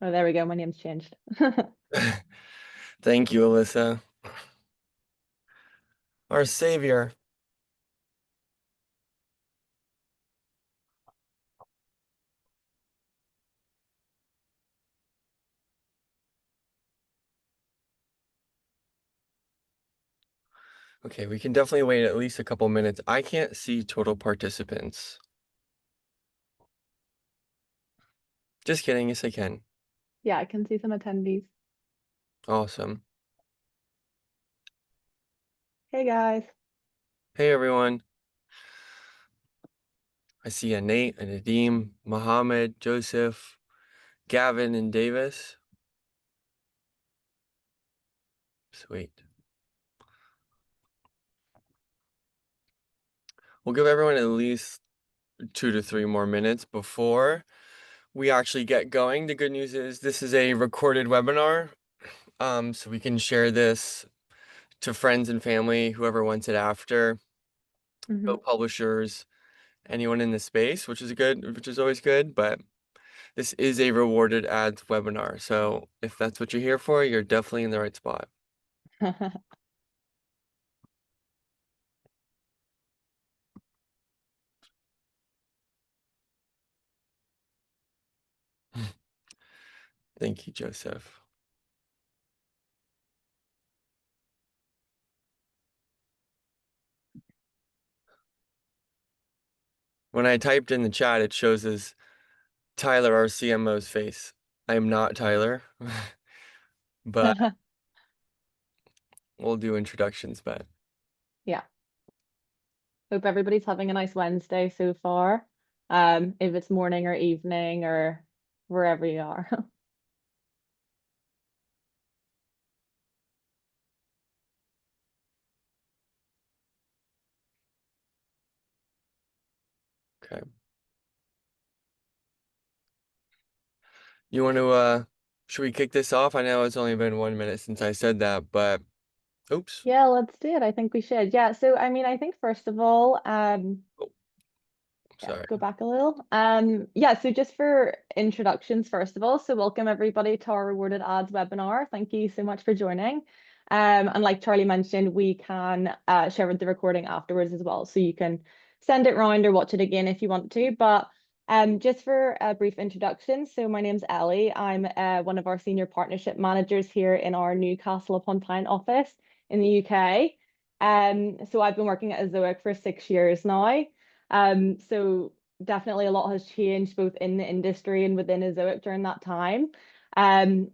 Oh, there we go. My name's changed. Thank you, Alyssa. Our savior. Okay, we can definitely wait at least a couple minutes. I can't see total participants. Just kidding, yes I can. Yeah, I can see some attendees. Awesome. Hey guys. Hey everyone. I see a Nate, a Nadeem, Mohammed, Joseph, Gavin, and Davis. Sweet. We'll give everyone at least 2 to 3 more minutes before we actually get going. The good news is this is a recorded webinar, so we can share this to friends and family, whoever wants it after, Hmm. both publishers, anyone in the space, which is always good, but this is a rewarded ads webinar. So if that's what you're here for, you're definitely in the right spot. Thank you, Joseph. When I typed in the chat, it shows as Tyler, our CMO's face. I am not Tyler, but we'll do introductions, but Yeah. Hope everybody's having a nice Wednesday so far. If it's morning or evening or wherever you are. okay. You want to should we kick this off? I know it's only been 1 minute since I said that, but oops. Yeah, let's do it. I think we should. Yeah, so I mean, I think first of all, Oh, yeah, sorry. go back a little. Yeah, so just for introductions, first of all, so welcome everybody to our Rewarded Ads webinar. Thank you so much for joining. And like Charlie mentioned, we can share the recording afterwards as well. So you can send it round or watch it again if you want to. But just for a brief introduction, so my name's Ellie. I'm one of our senior partnership managers here in our Newcastle upon Tyne office in the UK. So I've been working at Azoic for 6 years now. So definitely a lot has changed both in the industry and within Azoic during that time. And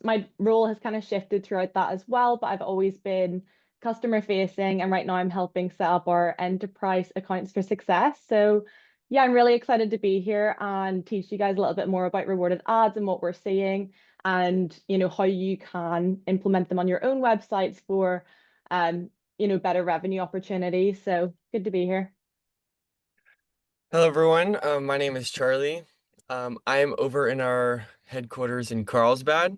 my role has kind of shifted throughout that as well, but I've always been customer facing, and right now I'm helping set up our enterprise accounts for success. So yeah, I'm really excited to be here and teach you guys a little bit more about rewarded ads and what we're seeing, and how you can implement them on your own websites for better revenue opportunities. So good to be here. Hello, everyone. My name is Charlie. I am over in our headquarters in Carlsbad.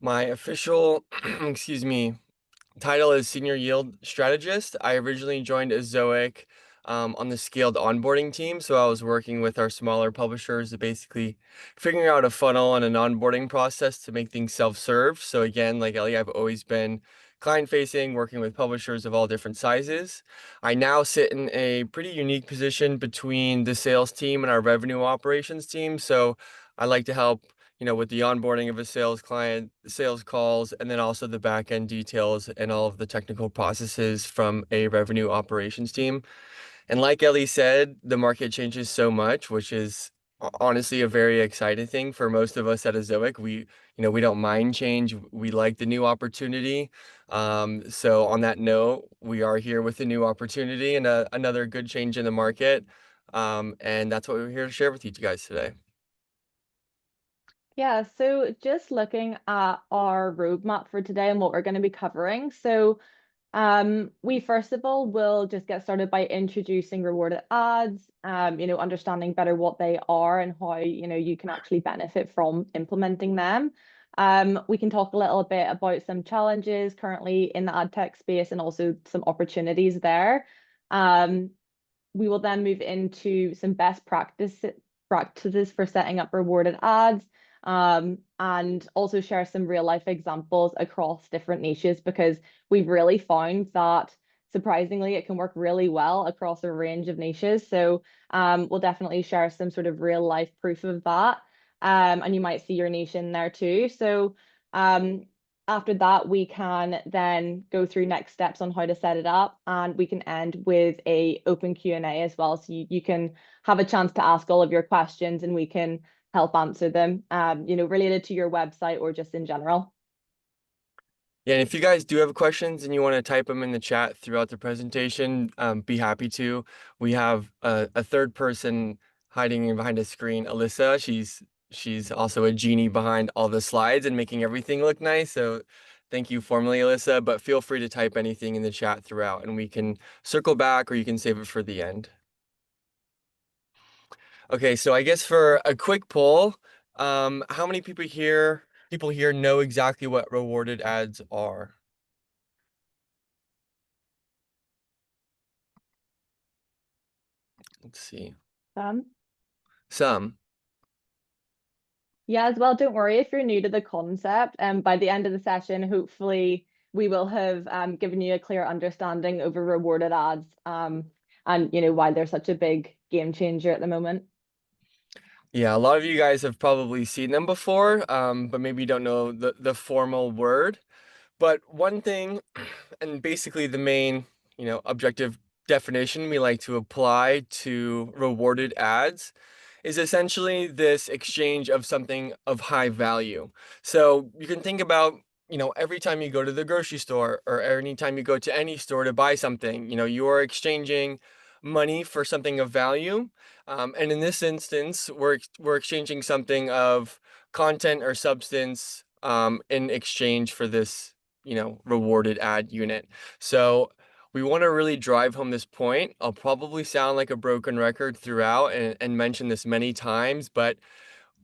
My official, excuse me, title is Senior Yield Strategist. I originally joined Azoic on the scaled onboarding team. So I was working with our smaller publishers to basically figuring out a funnel and an onboarding process to make things self-serve. So again, like Ellie, I've always been client-facing, working with publishers of all different sizes. I now sit in a pretty unique position between the sales team and our revenue operations team. So I like to help with the onboarding of a sales client, sales calls, and then also the back end details and all of the technical processes from a revenue operations team. And like Ellie said, the market changes so much, which is honestly a very exciting thing for most of us at Azoic. We don't mind change. We like the new opportunity. So on that note, we are here with a new opportunity and another good change in the market. And that's what we're here to share with you guys today. Yeah, so just looking at our roadmap for today and what we're going to be covering. So we first of all will just get started by introducing rewarded ads, understanding better what they are and how, you can actually benefit from implementing them. We can talk a little bit about some challenges currently in the ad tech space and also some opportunities there. We will then move into some best practices for setting up rewarded ads, and also share some real life examples across different niches because we've really found that surprisingly it can work really well across a range of niches. So we'll definitely share some sort of real life proof of that. And you might see your niche in there too. So um, after that, we can then go through next steps on how to set it up, and we can end with a open Q&A as well. So you can have a chance to ask all of your questions and we can help answer them, related to your website or just in general. Yeah, and if you guys do have questions and you want to type them in the chat throughout the presentation, be happy to. We have a third person hiding behind a screen, Alyssa. She's also a genie behind all the slides and making everything look nice. So thank you formally, Alyssa, but feel free to type anything in the chat throughout and we can circle back or you can save it for the end. Okay, so I guess for a quick poll, how many people here know exactly what rewarded ads are? Let's see. Um, Some. yeah, as well, don't worry if you're new to the concept. By the end of the session, hopefully we will have given you a clear understanding over rewarded ads, and why they're such a big game changer at the moment. Yeah, a lot of you guys have probably seen them before, but maybe you don't know the formal word. But one thing, and basically the main, objective definition we like to apply to rewarded ads is essentially this exchange of something of high value. So you can think about, every time you go to the grocery store or any time you go to any store to buy something, you are exchanging money for something of value. And in this instance, we're exchanging something of content or substance in exchange for this, rewarded ad unit. So we want to really drive home this point. I'll probably sound like a broken record throughout and mention this many times, but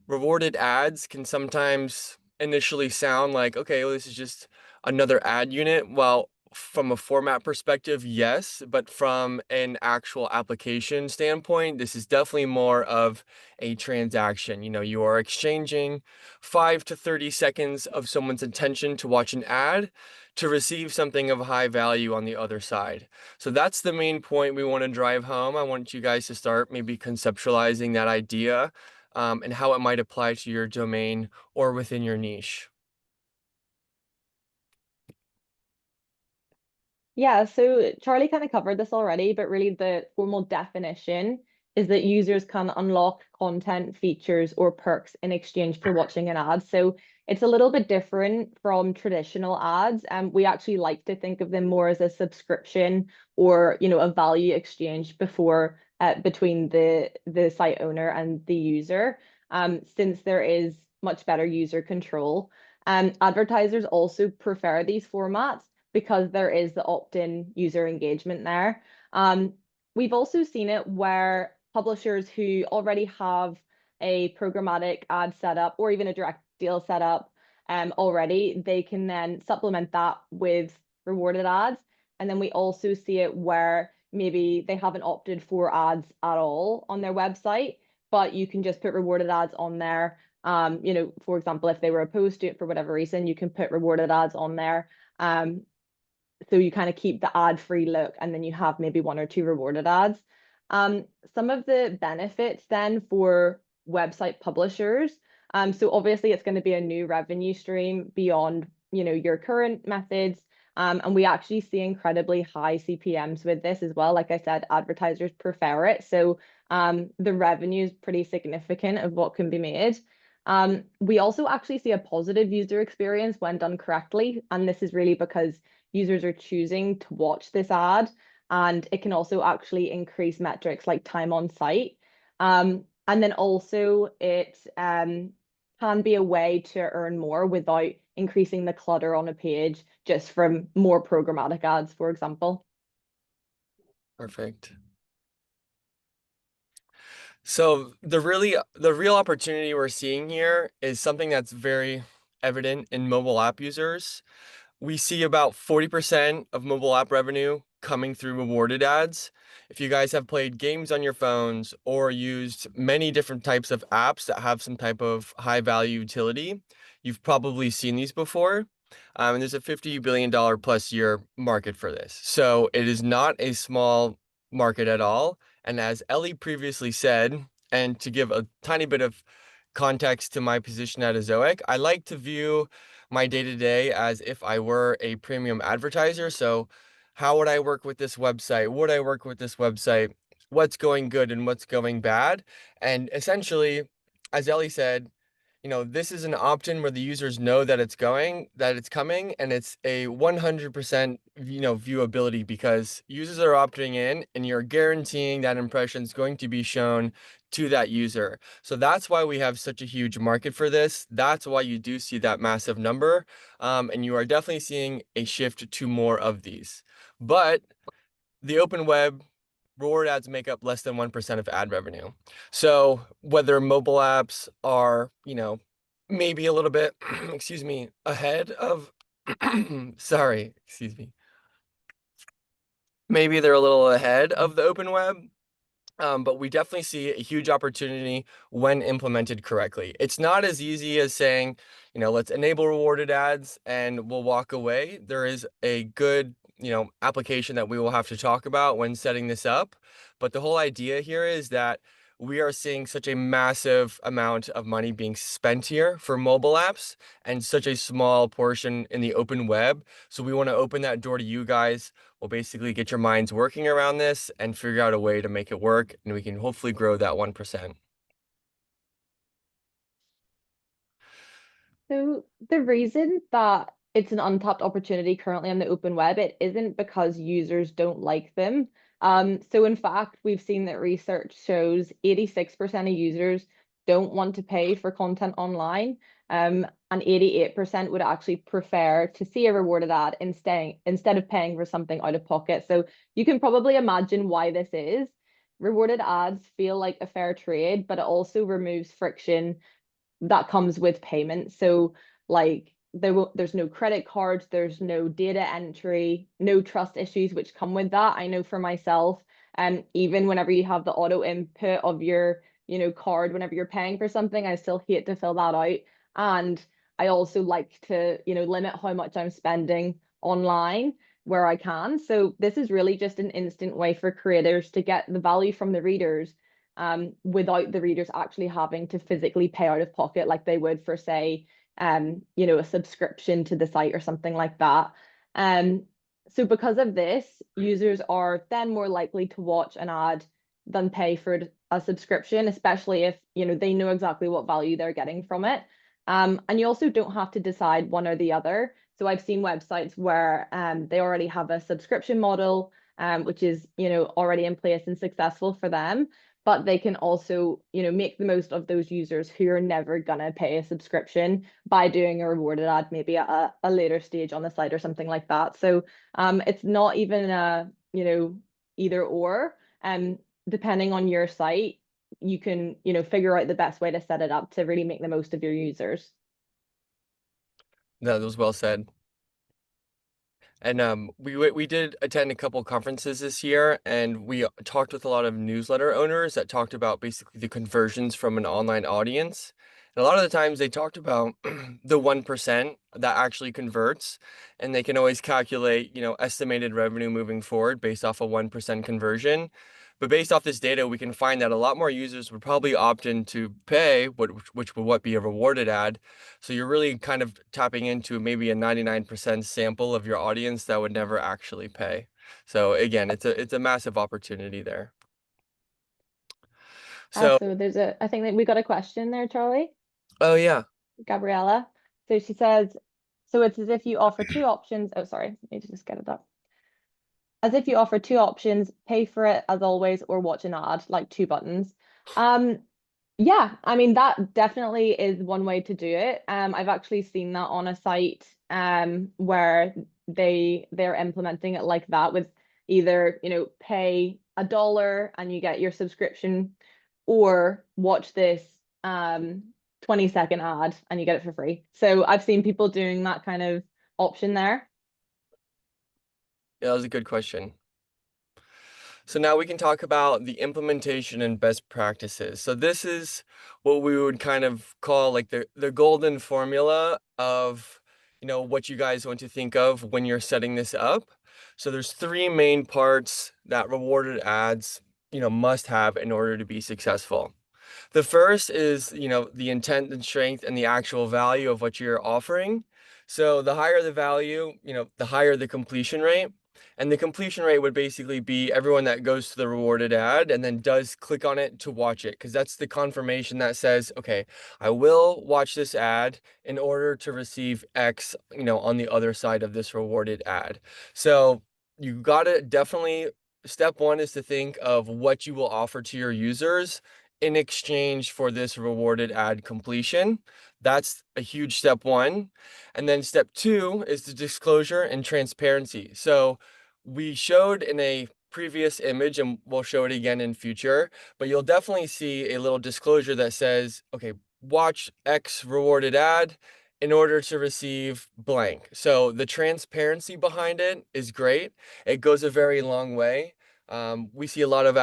rewarded ads can sometimes initially sound like, okay, well, this is just another ad unit. Well, from a format perspective, yes, but from an actual application standpoint, this is definitely more of a transaction. You are exchanging 5 to 30 seconds of someone's attention to watch an ad to receive something of high value on the other side. So that's the main point we want to drive home. I want you guys to start maybe conceptualizing that idea and how it might apply to your domain or within your niche. Yeah, so Charlie kind of covered this already, but really the formal definition is that users can unlock content, features, or perks in exchange for watching an ad. So it's a little bit different from traditional ads, and we actually like to think of them more as a subscription or a value exchange between the site owner and the user, since there is much better user control. Advertisers also prefer these formats because there is the opt-in user engagement there. We've also seen it where publishers who already have a programmatic ad setup or even a direct deal setup already, they can then supplement that with rewarded ads. And then we also see it where maybe they haven't opted for ads at all on their website, but you can just put rewarded ads on there. For example, if they were opposed to it for whatever reason, you can put rewarded ads on there. So you kind of keep the ad-free look and then you have maybe one or two rewarded ads. Some of the benefits then for website publishers. So obviously it's going to be a new revenue stream beyond, your current methods. And we actually see incredibly high CPMs with this as well. Like I said, advertisers prefer it. So the revenue is pretty significant of what can be made. We also actually see a positive user experience when done correctly. And this is really because users are choosing to watch this ad, and it can also actually increase metrics like time on site. And then also it can be a way to earn more without increasing the clutter on a page just from more programmatic ads, for example. Perfect. So the real opportunity we're seeing here is something that's very evident in mobile app users. We see about 40% of mobile app revenue coming through rewarded ads. If you guys have played games on your phones or used many different types of apps that have some type of high value utility, you've probably seen these before. And there's a $50 billion plus year market for this. So it is not a small market at all. And as Ellie previously said, and to give a tiny bit of context to my position at Azoic, I like to view my day-to-day as if I were a premium advertiser. So how would I work with this website? Would I work with this website? What's going good and what's going bad? And essentially, as Ellie said, this is an opt-in where the users know that it's coming, and it's a 100%, viewability because users are opting in and you're guaranteeing that impression is going to be shown to that user. So that's why we have such a huge market for this. That's why you do see that massive number. And you are definitely seeing a shift to more of these. But the open web reward ads make up less than 1% of ad revenue. So whether mobile apps are, maybe a little bit, excuse me, ahead of, sorry, excuse me. Maybe they're a little ahead of the open web. But we definitely see a huge opportunity when implemented correctly. It's not as easy as saying, let's enable rewarded ads and we'll walk away. There is a good, application that we will have to talk about when setting this up. But the whole idea here is that we are seeing such a massive amount of money being spent here for mobile apps and such a small portion in the open web. So we want to open that door to you guys. We'll basically get your minds working around this and figure out a way to make it work, and we can hopefully grow that 1%. So the reason that it's an untapped opportunity currently on the open web, it isn't because users don't like them. So in fact, we've seen that research shows 86% of users don't want to pay for content online. And 88% would actually prefer to see a rewarded ad instead of paying for something out of pocket. So you can probably imagine why this is. Rewarded ads feel like a fair trade, but it also removes friction that comes with payment. So like there's no credit cards, there's no data entry, no trust issues which come with that. I know for myself, and even whenever you have the auto input of your, card whenever you're paying for something, I still hate to fill that out. And I also like to, limit how much I'm spending online where I can. So this is really just an instant way for creators to get the value from the readers without the readers actually having to physically pay out of pocket like they would for, say, a subscription to the site or something like that. Um, so because of this, users are then more likely to watch an ad than pay for a subscription, especially if, they know exactly what value they're getting from it. And you also don't have to decide one or the other. So I've seen websites where they already have a subscription model, which is, already in place and successful for them, but they can also, make the most of those users who are never gonna pay a subscription by doing a rewarded ad, maybe at a later stage on the site or something like that. So it's not even a, either or. Depending on your site, you can, figure out the best way to set it up to really make the most of your users. That was well said. And we did attend a couple conferences this year, and we talked with a lot of newsletter owners that talked about basically the conversions from an online audience. And a lot of the times they talked about the 1% that actually converts, and they can always calculate, estimated revenue moving forward based off a 1% conversion. But based off this data, we can find that a lot more users would probably opt in to pay, which would what be a rewarded ad. So you're really kind of tapping into maybe a 99% sample of your audience that would never actually pay. So again, it's a massive opportunity there. So, So I think that we got a question there, Charlie. oh yeah. Gabriella. So she says, so it's as if you offer two options. Oh, sorry, let me just get it up. As if you offer two options, pay for it as always, or watch an ad, like two buttons. Um, yeah, I mean that definitely is one way to do it. I've actually seen that on a site where they're implementing it like that with either, pay $1 and you get your subscription, or watch this 20-second ad and you get it for free. So I've seen people doing that kind of option there. Yeah, that was a good question. So now we can talk about the implementation and best practices. So this is what we would kind of call like the golden formula of, what you guys want to think of when you're setting this up. So there's three main parts that rewarded ads, must have in order to be successful. The first is, the intent and strength and the actual value of what you're offering. So the higher the value, the higher the completion rate. And the completion rate would basically be everyone that goes to the rewarded ad and then does click on it to watch it, because that's the confirmation that says, okay, I will watch this ad in order to receive X, on the other side of this rewarded ad. So you gotta definitely, step one is to think of what you will offer to your users in exchange for this rewarded ad completion. That's a huge step one. And then step two is the disclosure and transparency. So we showed in a previous image, and we'll show it again in future, but you'll definitely see a little disclosure that says, okay, watch X rewarded ad in order to receive blank. So the transparency behind it is great. It goes a very long way. We see a lot of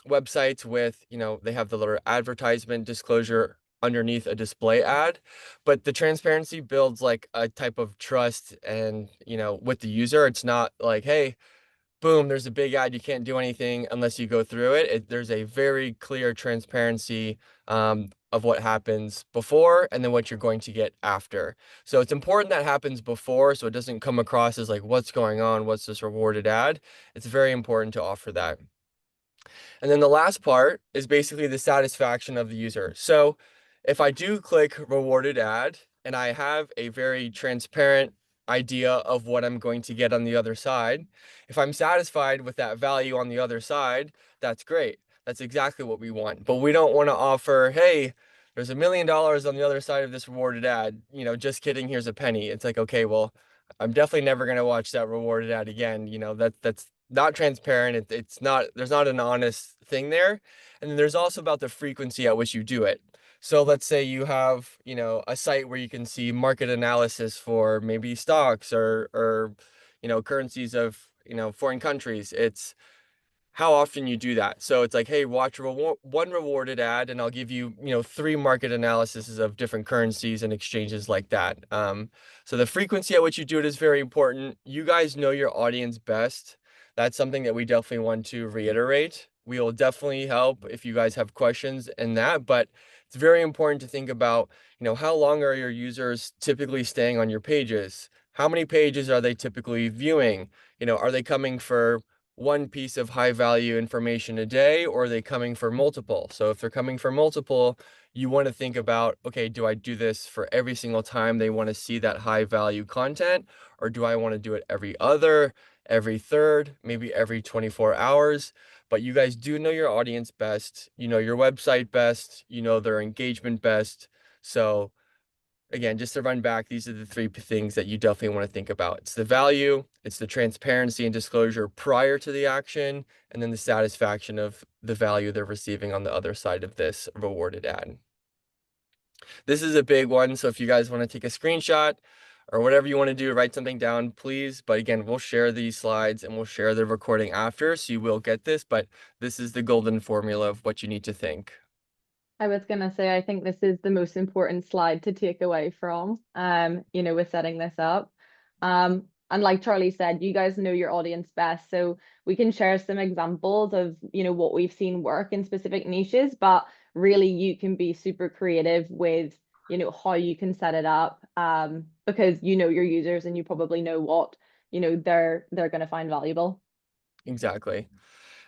websites with, they have the little advertisement disclosure underneath a display ad, but the transparency builds like a type of trust and, with the user. It's not like, hey, boom, there's a big ad, you can't do anything unless you go through it. There's a very clear transparency of what happens before and then what you're going to get after. So it's important that happens before, so it doesn't come across as like, what's going on? What's this rewarded ad? It's very important to offer that. And then the last part is basically the satisfaction of the user. So if I do click rewarded ad and I have a very transparent idea of what I'm going to get on the other side, if I'm satisfied with that value on the other side, that's great. That's exactly what we want. But we don't want to offer, hey, there's $1 million on the other side of this rewarded ad. Just kidding, here's a penny. It's like, okay, well, I'm definitely never going to watch that rewarded ad again. That's not transparent. It's not, there's not an honest thing there. And then there's also about the frequency at which you do it. So let's say you have, a site where you can see market analysis for maybe stocks or currencies of, foreign countries. It's how often you do that. So it's like, hey, watch one rewarded ad, and I'll give you, three market analyses of different currencies and exchanges like that. So the frequency at which you do it is very important. You guys know your audience best. That's something that we definitely want to reiterate. We will definitely help if you guys have questions in that, but it's very important to think about, how long are your users typically staying on your pages? How many pages are they typically viewing? Are they coming for one piece of high value information a day, or are they coming for multiple? So if they're coming for multiple, you want to think about, okay, do I do this for every single time they want to see that high value content? Or do I want to do it every other, every third, maybe every 24 hours? But you guys do know your audience best, your website best, their engagement best. So again, just to run back, these are the three things that you definitely want to think about. It's the value, it's the transparency and disclosure prior to the action, and then the satisfaction of the value they're receiving on the other side of this rewarded ad. This is a big one, so if you guys want to take a screenshot or whatever you want to do, write something down, please. But again, we'll share these slides and we'll share the recording after, so you will get this, but this is the golden formula of what you need to think. I was gonna say, I think this is the most important slide to take away from, with setting this up. And like Charlie said, you guys know your audience best, so we can share some examples of, what we've seen work in specific niches, but really you can be super creative with, how you can set it up, because you know your users and you probably know what, they're gonna find valuable. Exactly.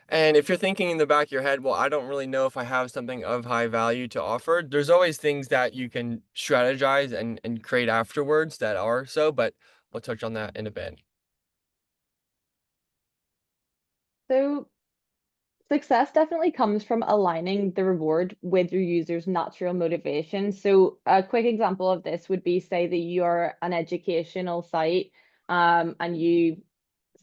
And if you're thinking in the back of your head, well, I don't really know if I have something of high value to offer, there's always things that you can strategize and create afterwards that are so, but we'll touch on that in a bit. So success definitely comes from aligning the reward with your user's natural motivation. So a quick example of this would be, say that you're an educational site, and you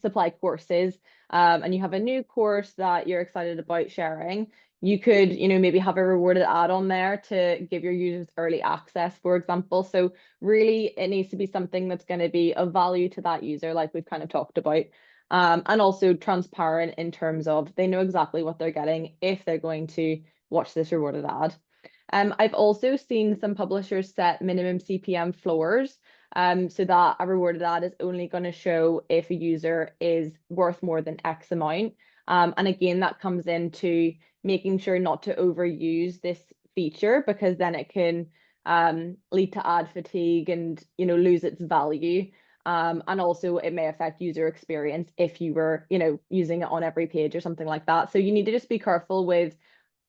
supply courses, and you have a new course that you're excited about sharing. You could, maybe have a rewarded ad on there to give your users early access, for example. So really it needs to be something that's going to be of value to that user, like we've kind of talked about. and also transparent in terms of they know exactly what they're getting if they're going to watch this rewarded ad. I've also seen some publishers set minimum CPM floors, so that a rewarded ad is only going to show if a user is worth more than X amount. And again, that comes into making sure not to overuse this feature because then it can lead to ad fatigue and lose its value. And also it may affect user experience if you were using it on every page or something like that. So you need to just be careful with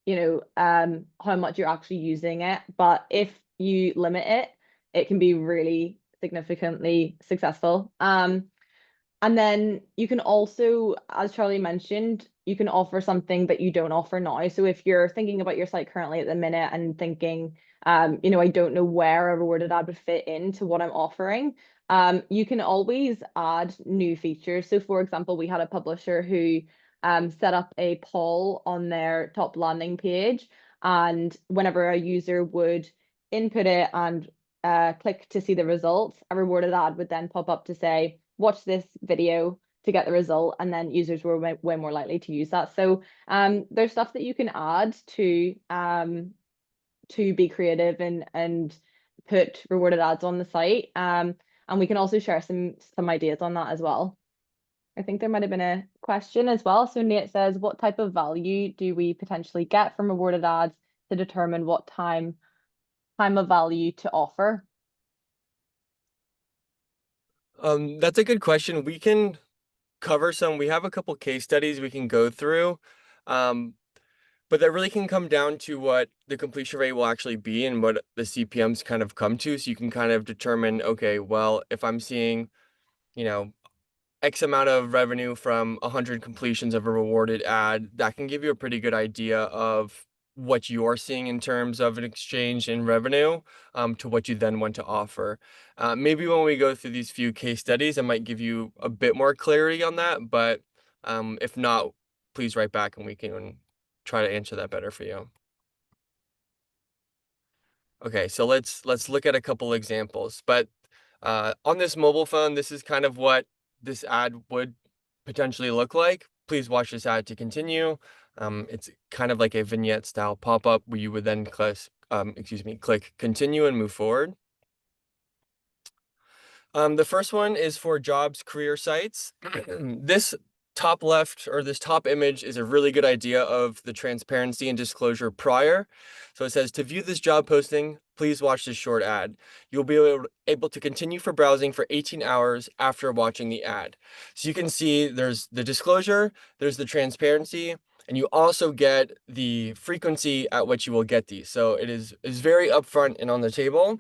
how much you're actually using it. But if you limit it, it can be really significantly successful. And then you can also, as Charlie mentioned, you can offer something that you don't offer now. So if you're thinking about your site currently at the minute and thinking, I don't know where a rewarded ad would fit into what I'm offering, you can always add new features. So for example, we had a publisher who set up a poll on their top landing page, and whenever a user would input it and click to see the results, a rewarded ad would then pop up to say, watch this video to get the result, and then users were way more likely to use that. So there's stuff that you can add to be creative and put rewarded ads on the site. And we can also share some ideas on that as well. I think there might have been a question as well. So Nate says, what type of value do we potentially get from rewarded ads to determine what time of value to offer? That's a good question. We can cover some. We have a couple case studies we can go through. But that really can come down to what the completion rate will actually be and what the CPMs kind of come to. So you can kind of determine, okay, well, if I'm seeing, you know, X amount of revenue from 100 completions of a rewarded ad, that can give you a pretty good idea of what you're seeing in terms of an exchange in revenue to what you then want to offer. Maybe when we go through these few case studies, I might give you a bit more clarity on that, but if not, please write back and we can try to answer that better for you. Okay, so let's look at a couple examples. But on this mobile phone, this is kind of what this ad would potentially look like. Please watch this ad to continue. It's kind of like a vignette style pop-up where you would then click continue and move forward. The first one is for jobs career sites. This top left or this top image is a really good idea of the transparency and disclosure prior. So it says, to view this job posting, please watch this short ad. You'll be able to continue for browsing for 18 hours after watching the ad. So you can see there's the disclosure, there's the transparency, and you also get the frequency at which you will get these. So it is very upfront and on the table.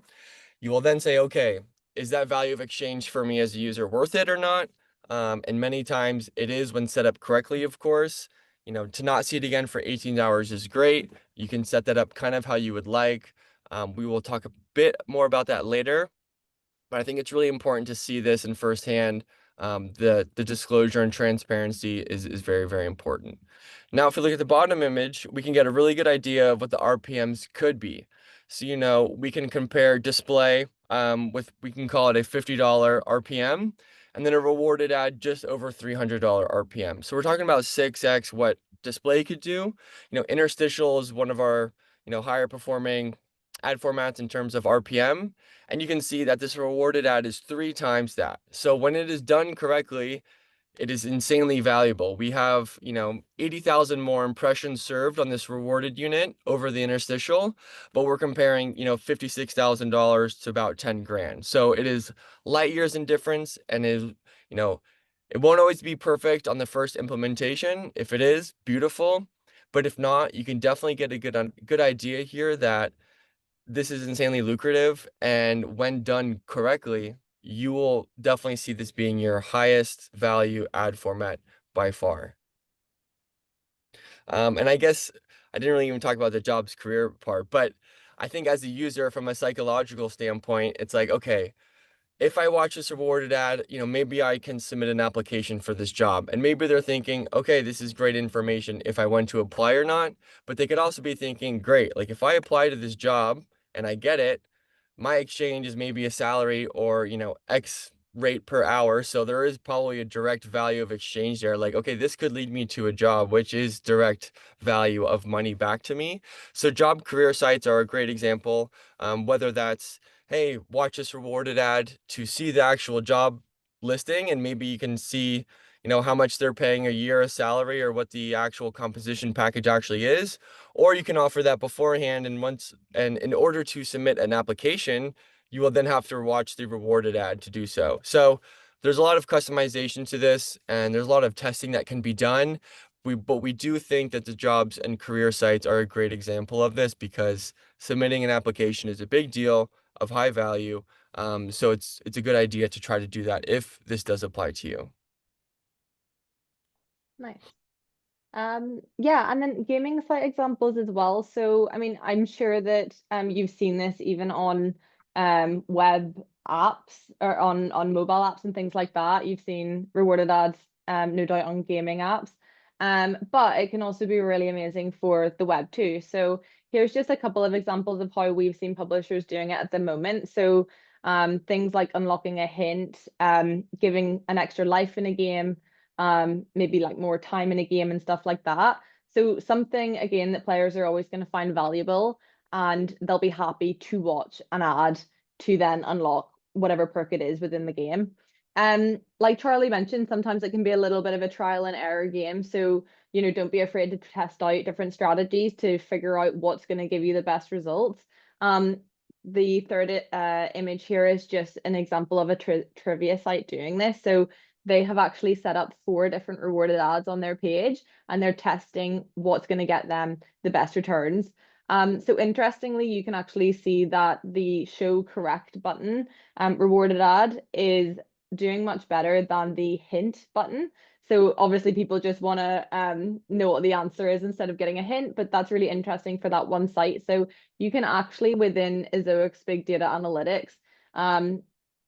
You will then say, okay, is that value of exchange for me as a user worth it or not? And many times it is when set up correctly, of course. To not see it again for 18 hours is great. You can set that up kind of how you would like. We will talk a bit more about that later, but I think it's really important to see this in firsthand. The disclosure and transparency is very, very important. Now, if we look at the bottom image, we can get a really good idea of what the RPMs could be. So, we can compare display we can call it a $50 RPM, and then a rewarded ad just over $300 RPM. So we're talking about 6x what display could do. Interstitial is one of our, higher performing ad formats in terms of RPM. And you can see that this rewarded ad is 3 times that. So when it is done correctly, it is insanely valuable. We have, 80,000 more impressions served on this rewarded unit over the interstitial, but we're comparing, $56,000 to about 10 grand. So it is light years in difference and it won't always be perfect on the first implementation. If it is, beautiful. But if not, you can definitely get a good idea here that this is insanely lucrative, and when done correctly, you will definitely see this being your highest value ad format by far. And I guess I didn't really even talk about the jobs career part, but I think as a user from a psychological standpoint, it's like, okay, if I watch this rewarded ad, maybe I can submit an application for this job. And maybe they're thinking, okay, this is great information if I want to apply or not. But they could also be thinking, great, like if I apply to this job and I get it, my exchange is maybe a salary or, X rate per hour. So there is probably a direct value of exchange there. Like, okay, this could lead me to a job, which is direct value of money back to me. So job career sites are a great example. Whether that's, hey, watch this rewarded ad to see the actual job listing, and maybe you can see, how much they're paying a year of salary or what the actual composition package actually is. Or you can offer that beforehand, and in order to submit an application, you will then have to watch the rewarded ad to do so. So there's a lot of customization to this, and there's a lot of testing that can be done. But we do think that the jobs and career sites are a great example of this, because submitting an application is a big deal of high value. So it's a good idea to try to do that if this does apply to you. Nice. Yeah, and then gaming site examples as well. So, I mean, I'm sure that you've seen this even on web apps or on mobile apps and things like that. You've seen rewarded ads, no doubt on gaming apps. But it can also be really amazing for the web too. So here's just a couple of examples of how we've seen publishers doing it at the moment. So things like unlocking a hint, giving an extra life in a game, maybe like more time in a game and stuff like that. So something again that players are always going to find valuable, and they'll be happy to watch an ad to then unlock whatever perk it is within the game. Like Charlie mentioned, sometimes it can be a little bit of a trial and error game. So, don't be afraid to test out different strategies to figure out what's going to give you the best results. The third image here is just an example of a trivia site doing this. So they have actually set up 4 different rewarded ads on their page, and they're testing what's going to get them the best returns. So interestingly, you can actually see that the show correct button rewarded ad is doing much better than the hint button. So obviously people just want to know what the answer is instead of getting a hint, but that's really interesting for that one site. So you can actually within Ezoic's big data analytics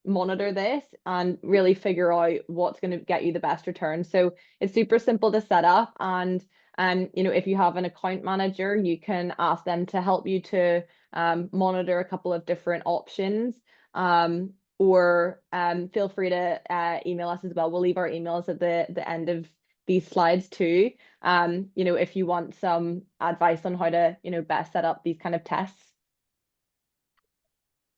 monitor this and really figure out what's going to get you the best return. So it's super simple to set up, and if you have an account manager, you can ask them to help you to monitor a couple of different options. Or feel free to email us as well. We'll leave our emails at the end of these slides too. If you want some advice on how to, best set up these kind of tests.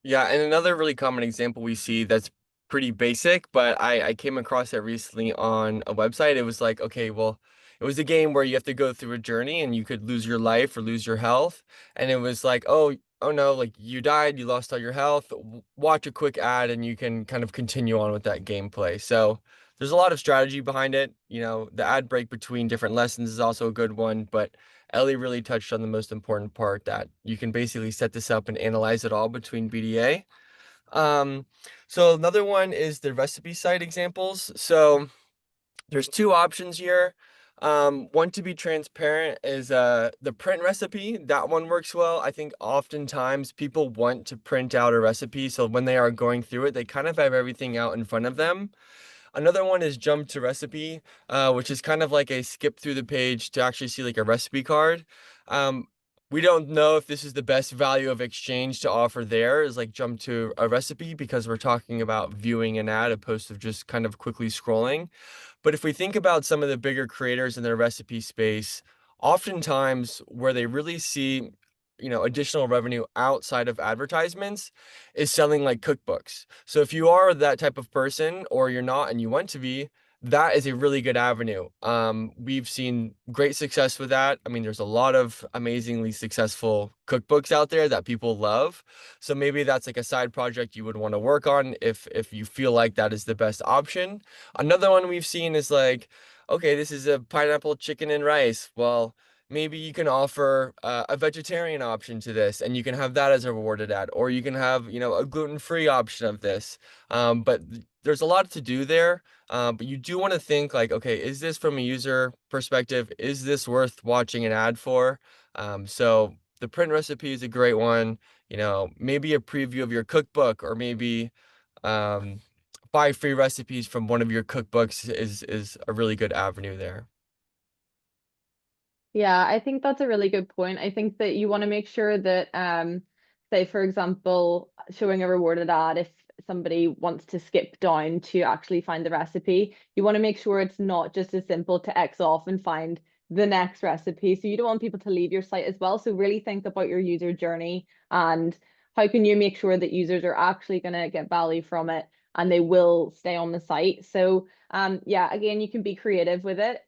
Yeah, and another really common example we see that's pretty basic, but I came across it recently on a website. It was like, okay, well, it was a game where you have to go through a journey and you could lose your life or lose your health. And it was like, oh no, like you died, you lost all your health. Watch a quick ad and you can kind of continue on with that gameplay. So there's a lot of strategy behind it. The ad break between different lessons is also a good one, but Ellie really touched on the most important part, that you can basically set this up and analyze it all between BDA. Um, so another one is the recipe site examples. So there's 2 options here. One, to be transparent, is the print recipe. That one works well. I think oftentimes people want to print out a recipe, so when they are going through it, they kind of have everything out in front of them. Another one is jump to recipe, which is kind of like a skip through the page to actually see like a recipe card. Um, we don't know if this is the best value of exchange to offer there, is like jump to a recipe, because we're talking about viewing an ad opposed to just kind of quickly scrolling. But if we think about some of the bigger creators in their recipe space, oftentimes where they really see, additional revenue outside of advertisements is selling like cookbooks. So if you are that type of person, or you're not and you want to be, that is a really good avenue. We've seen great success with that. I mean, there's a lot of amazingly successful cookbooks out there that people love. So maybe that's like a side project you would want to work on if you feel like that is the best option. Another one we've seen is like, okay, this is a pineapple chicken and rice. Well, maybe you can offer a vegetarian option to this, and you can have that as a rewarded ad, or you can have, a gluten-free option of this. But there's a lot to do there. But you do want to think like, okay, is this from a user perspective? Is this worth watching an ad for? So the print recipe is a great one. Maybe a preview of your cookbook, or maybe um, buy free recipes from one of your cookbooks is a really good avenue there. Yeah, I think that's a really good point. I think that you want to make sure that, say for example, showing a rewarded ad, somebody wants to skip down to actually find the recipe, you want to make sure it's not just as simple to X off and find the next recipe. So you don't want people to leave your site as well. So really think about your user journey and how can you make sure that users are actually going to get value from it and they will stay on the site. So yeah, again, you can be creative with it.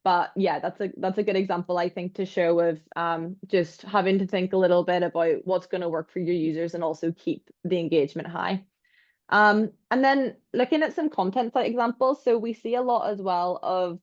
But yeah, that's a good example, I think, to show of just having to think a little bit about what's going to work for your users and also keep the engagement high. And then looking at some content site examples, so we see a lot as well of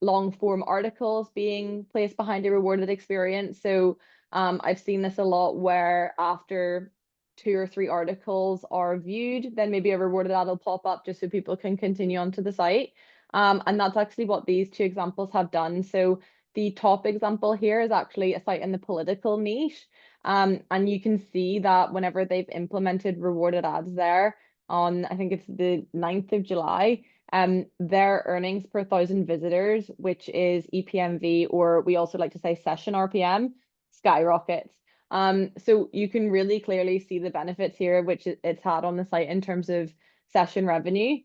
long form articles being placed behind a rewarded experience. So I've seen this a lot where after 2 or 3 articles are viewed, then maybe a rewarded ad will pop up just so people can continue onto the site. And that's actually what these 2 examples have done. So the top example here is actually a site in the political niche. And you can see that whenever they've implemented rewarded ads there on, I think it's the 9th of July, their earnings per 1,000 visitors, which is EPMV, or we also like to say session RPM, skyrockets. So you can really clearly see the benefits here, which it's had on the site in terms of session revenue.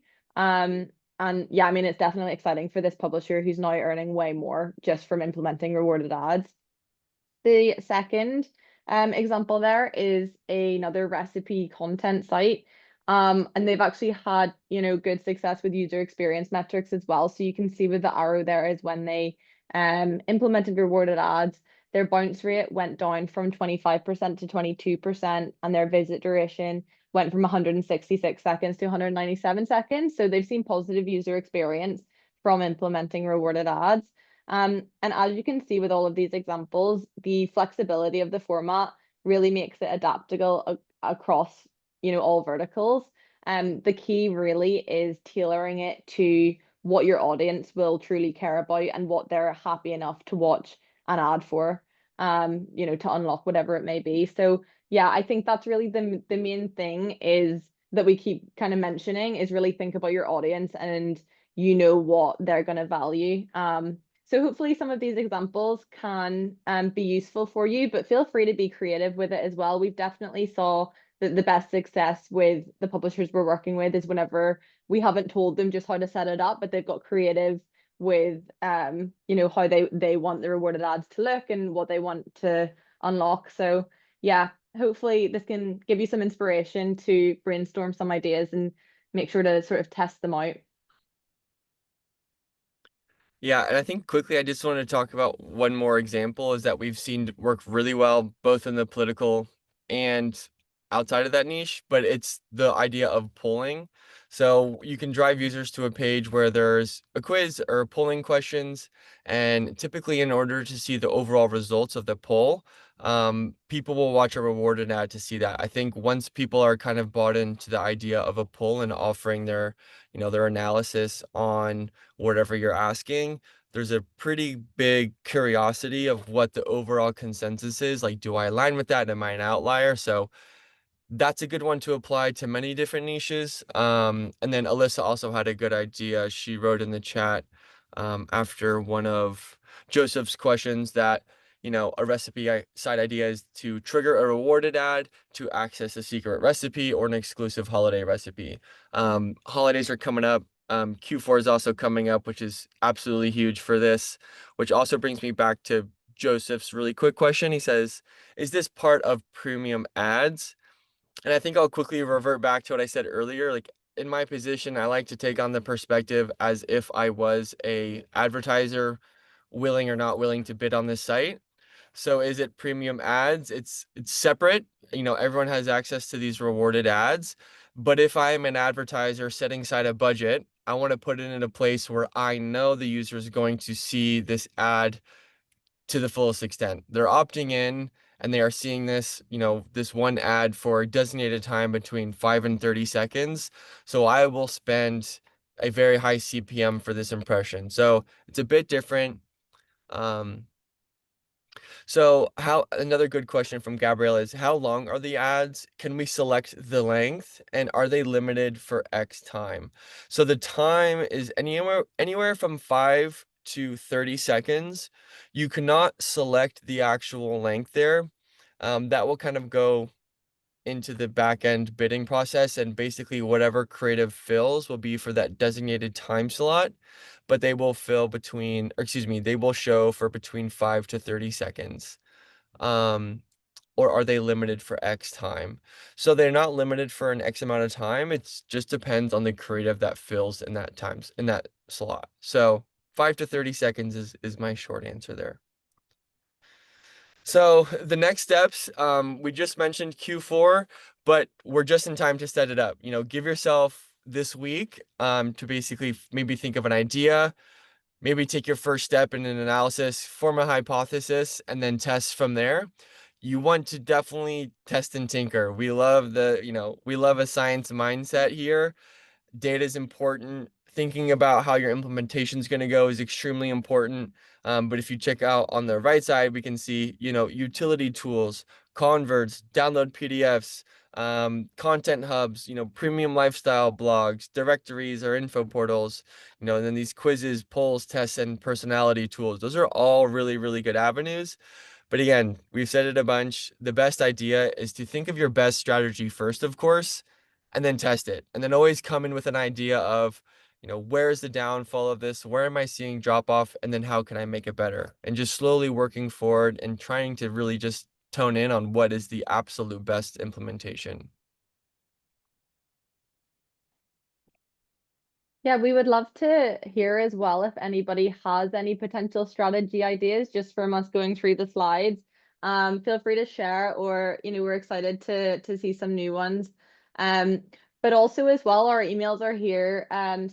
And yeah, I mean, it's definitely exciting for this publisher who's now earning way more just from implementing rewarded ads. The second example there is another recipe content site. And they've actually had, good success with user experience metrics as well. So you can see with the arrow there is when they implemented rewarded ads, their bounce rate went down from 25% to 22%, and their visit duration went from 166 seconds to 197 seconds. So they've seen positive user experience from implementing rewarded ads. And as you can see with all of these examples, the flexibility of the format really makes it adaptable across, all verticals. The key really is tailoring it to what your audience will truly care about and what they're happy enough to watch an ad for, to unlock whatever it may be. So yeah, I think that's really the main thing is that we keep kind of mentioning is really think about your audience and what they're going to value. So hopefully some of these examples can be useful for you, but feel free to be creative with it as well. We've definitely saw that the best success with the publishers we're working with is whenever we haven't told them just how to set it up, but they've got creative with how they want the rewarded ads to look and what they want to unlock. So yeah, hopefully this can give you some inspiration to brainstorm some ideas and make sure to sort of test them out. Yeah, and I think quickly I just want to talk about one more example is that we've seen work really well both in the political and outside of that niche, but it's the idea of polling. So you can drive users to a page where there's a quiz or polling questions, and typically in order to see the overall results of the poll, people will watch a rewarded ad to see that. I think once people are kind of bought into the idea of a poll and offering their analysis on whatever you're asking, there's a pretty big curiosity of what the overall consensus is. Like, do I align with that? Am I an outlier? So that's a good one to apply to many different niches. And then Alyssa also had a good idea. She wrote in the chat after one of Joseph's questions that, a recipe side idea is to trigger a rewarded ad to access a secret recipe or an exclusive holiday recipe. Holidays are coming up. Q4 is also coming up, which is absolutely huge for this, which also brings me back to Joseph's really quick question. He says, is this part of premium ads? And I think I'll quickly revert back to what I said earlier. Like in my position, I like to take on the perspective as if I was a advertiser, willing or not willing to bid on this site. So is it premium ads? It's separate. Everyone has access to these rewarded ads. But if I'm an advertiser setting aside a budget, I want to put it in a place where I know the user is going to see this ad to the fullest extent. They're opting in and they are seeing this one ad for a designated time between 5 and 30 seconds. So I will spend a very high CPM for this impression. So it's a bit different. So another good question from Gabrielle is how long are the ads? Can we select the length and are they limited for X time? So the time is anywhere from 5 to 30 seconds. You cannot select the actual length there. That will kind of go into the back end bidding process, and basically whatever creative fills will be for that designated time slot, but they will fill between, or excuse me, they will show for between 5 to 30 seconds. Um, or are they limited for X time? So they're not limited for an X amount of time. It just depends on the creative that fills in that times in that slot. So 5 to 30 seconds is my short answer there. So the next steps, we just mentioned Q4, but we're just in time to set it up. Give yourself this week to basically maybe think of an idea, maybe take your first step in an analysis, form a hypothesis, and then test from there. You want to definitely test and tinker. We love a science mindset here. Data is important. Thinking about how your implementation is going to go is extremely important. But if you check out on the right side, we can see, utility tools, converts, download PDFs, content hubs, premium lifestyle blogs, directories or info portals, and then these quizzes, polls, tests, and personality tools. Those are all really, really good avenues. But again, we've said it a bunch. The best idea is to think of your best strategy first, of course, and then test it. And then always come in with an idea of, where is the downfall of this? Where am I seeing drop off? And then how can I make it better? And just slowly working forward and trying to really just tone in on what is the absolute best implementation. Yeah, we would love to hear as well if anybody has any potential strategy ideas just from us going through the slides. Feel free to share, or we're excited to see some new ones. Um, but also as well, our emails are here.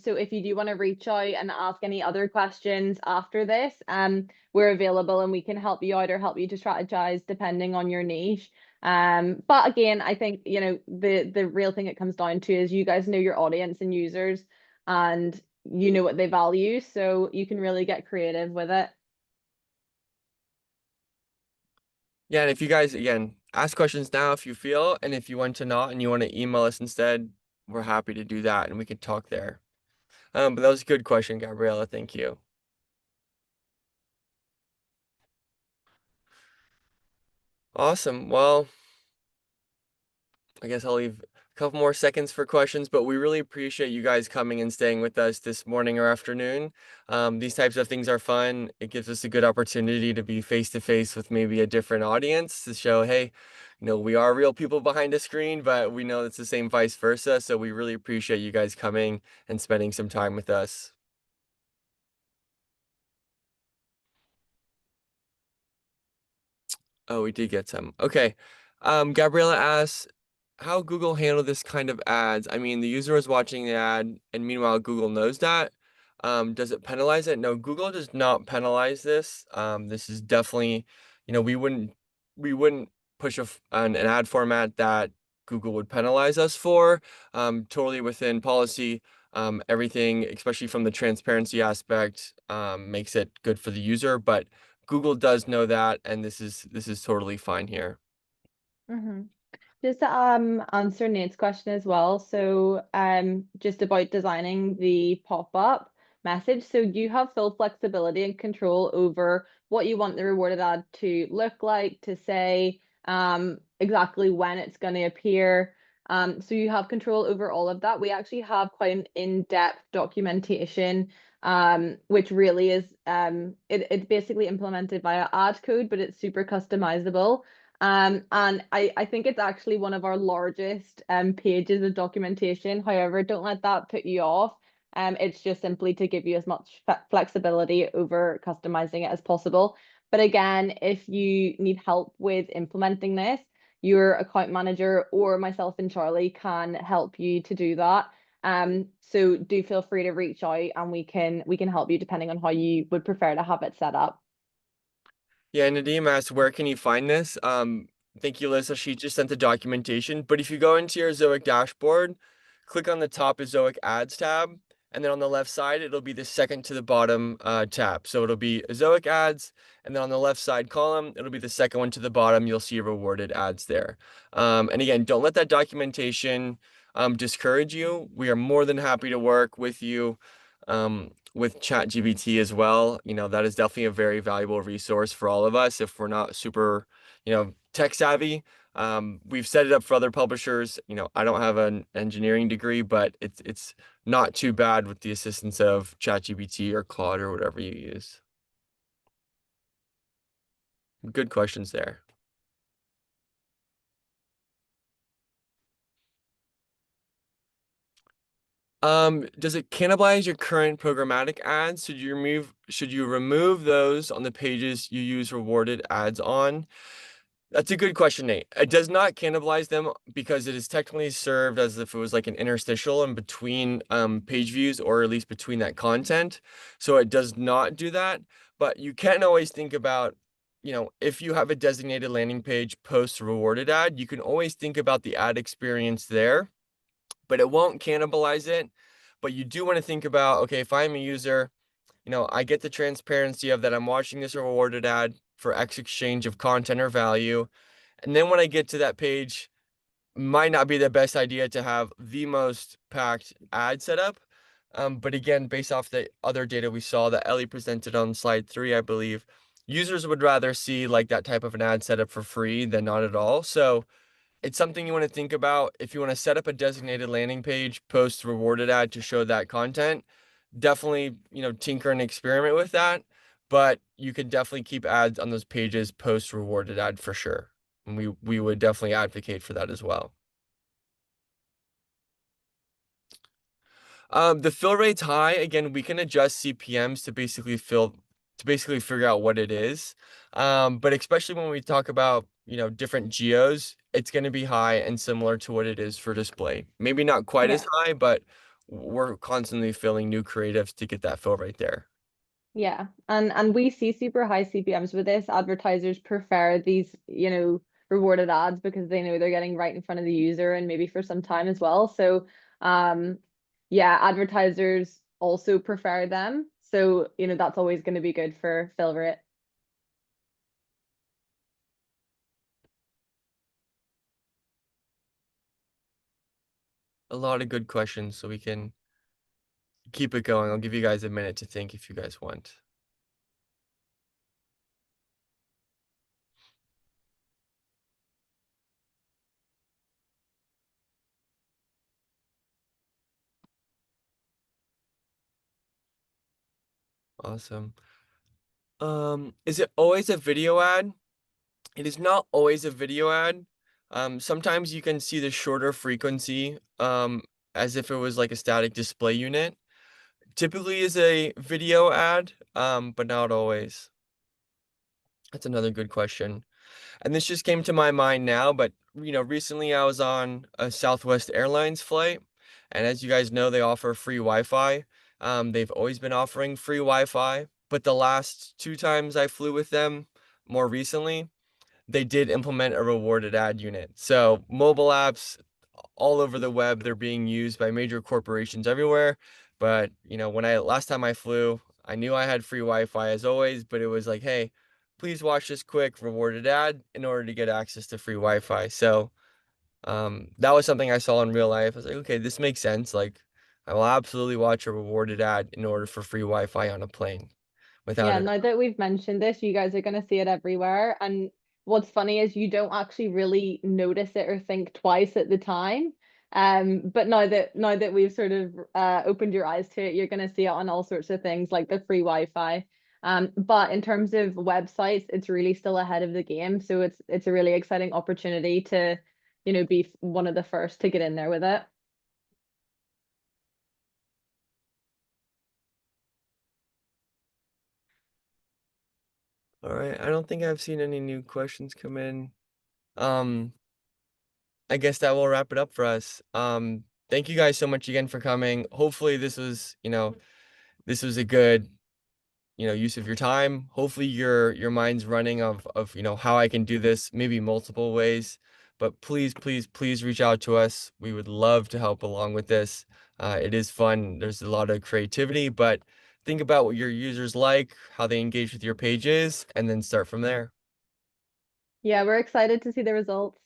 So if you do want to reach out and ask any other questions after this, we're available and we can help you out or help you to strategize depending on your niche. But again, I think the real thing it comes down to is you guys know your audience and users, and you know what they value, so you can really get creative with it. Yeah, and if you guys, again, ask questions now if you feel, and if you want to not and you want to email us instead, we're happy to do that and we can talk there. But that was a good question, Gabriella. Thank you. Awesome. Well, I guess I'll leave a couple more seconds for questions, but we really appreciate you guys coming and staying with us this morning or afternoon. These types of things are fun. It gives us a good opportunity to be face to face with maybe a different audience to show, hey, we are real people behind a screen, but we know it's the same vice versa. So we really appreciate you guys coming and spending some time with us. Oh, we did get some. Okay. Gabriella asks how Google handled this kind of ads. I mean, the user is watching the ad, and meanwhile, Google knows that. Does it penalize it? No, Google does not penalize this. This is definitely, we wouldn't push an ad format that Google would penalize us for. Totally within policy. Everything, especially from the transparency aspect, makes it good for the user, but Google does know that, and this is totally fine here. Mhm. Just to answer Nate's question as well. So just about designing the pop-up message. So you have full flexibility and control over what you want the rewarded ad to look like, to say, exactly when it's going to appear. So you have control over all of that. We actually have quite an in-depth documentation, which really is it's basically implemented via ad code, but it's super customizable. And I think it's actually one of our largest pages of documentation. However, don't let that put you off. It's just simply to give you as much flexibility over customizing it as possible. But again, if you need help with implementing this, your account manager or myself and Charlie can help you to do that. So do feel free to reach out and we can help you depending on how you would prefer to have it set up. Yeah, Nadeem asked, where can you find this? Thank you, Alyssa. She just sent the documentation. But if you go into your Zoic dashboard, click on the top of Zoic Ads tab, and then on the left side, it'll be the second to the bottom tab. So it'll be Zoic Ads, and then on the left side column, it'll be the second one to the bottom. You'll see rewarded ads there. And again, don't let that documentation discourage you. We are more than happy to work with you. With ChatGPT as well, that is definitely a very valuable resource for all of us if we're not super, tech savvy. We've set it up for other publishers. I don't have an engineering degree, but it's not too bad with the assistance of ChatGPT or Claude or whatever you use. Good questions there. Does it cannibalize your current programmatic ads? Should you remove those on the pages you use rewarded ads on? That's a good question, Nate. It does not cannibalize them because it is technically served as if it was like an interstitial in between page views, or at least between that content. So it does not do that. But you can always think about, if you have a designated landing page post rewarded ad, you can always think about the ad experience there, but it won't cannibalize it. But you do want to think about, okay, if I'm a user, I get the transparency of that I'm watching this rewarded ad for X exchange of content or value. And then when I get to that page, might not be the best idea to have the most packed ad setup. But again, based off the other data we saw that Ellie presented on slide 3, I believe, users would rather see like that type of an ad setup for free than not at all. So it's something you want to think about. If you want to set up a designated landing page, post rewarded ad to show that content, definitely, tinker and experiment with that. But you could definitely keep ads on those pages post rewarded ad for sure. And we would definitely advocate for that as well. The fill rate's high. Again, we can adjust CPMs to basically figure out what it is. But especially when we talk about, different geos, it's going to be high and similar to what it is for display. Maybe not quite as Yeah. high, but we're constantly filling new creatives to get that fill rate there. Yeah, and we see super high CPMs with this. Advertisers prefer these, rewarded ads because they know they're getting right in front of the user and maybe for some time as well. So, yeah, advertisers also prefer them. So, that's always going to be good for fill rate. A lot of good questions, so we can keep it going. I'll give you guys a minute to think if you guys want. Awesome. Is it always a video ad? It is not always a video ad. Sometimes you can see the shorter frequency, as if it was like a static display unit. Typically is a video ad, but not always. That's another good question. And this just came to my mind now, but recently I was on a Southwest Airlines flight, and as you guys know, they offer free Wi-Fi. They've always been offering free Wi-Fi, but the last 2 times I flew with them, more recently, they did implement a rewarded ad unit. So mobile apps all over the web, they're being used by major corporations everywhere. But when I last time I flew, I knew I had free Wi-Fi as always, but it was like, hey, please watch this quick rewarded ad in order to get access to free Wi-Fi. So that was something I saw in real life. I was like, okay, this makes sense. Like, I will absolutely watch a rewarded ad in order for free Wi-Fi on a plane without Yeah, it. now that we've mentioned this, you guys are going to see it everywhere. And what's funny is you don't actually really notice it or think twice at the time. But now that we've sort of opened your eyes to it, you're going to see it on all sorts of things like the free Wi-Fi. But in terms of websites, it's really still ahead of the game. So it's a really exciting opportunity to, be one of the first to get in there with it. All right, I don't think I've seen any new questions come in. Um, I guess that will wrap it up for us. Thank you guys so much again for coming. Hopefully this was a good, use of your time. Hopefully your mind's running of, how I can do this, maybe multiple ways. But please, please, please reach out to us. We would love to help along with this. It is fun. There's a lot of creativity, but think about what your users like, how they engage with your pages, and then start from there. Yeah, we're excited to see the results.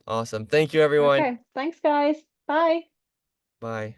Awesome. Thank you, everyone. Okay, thanks guys. Bye. Bye.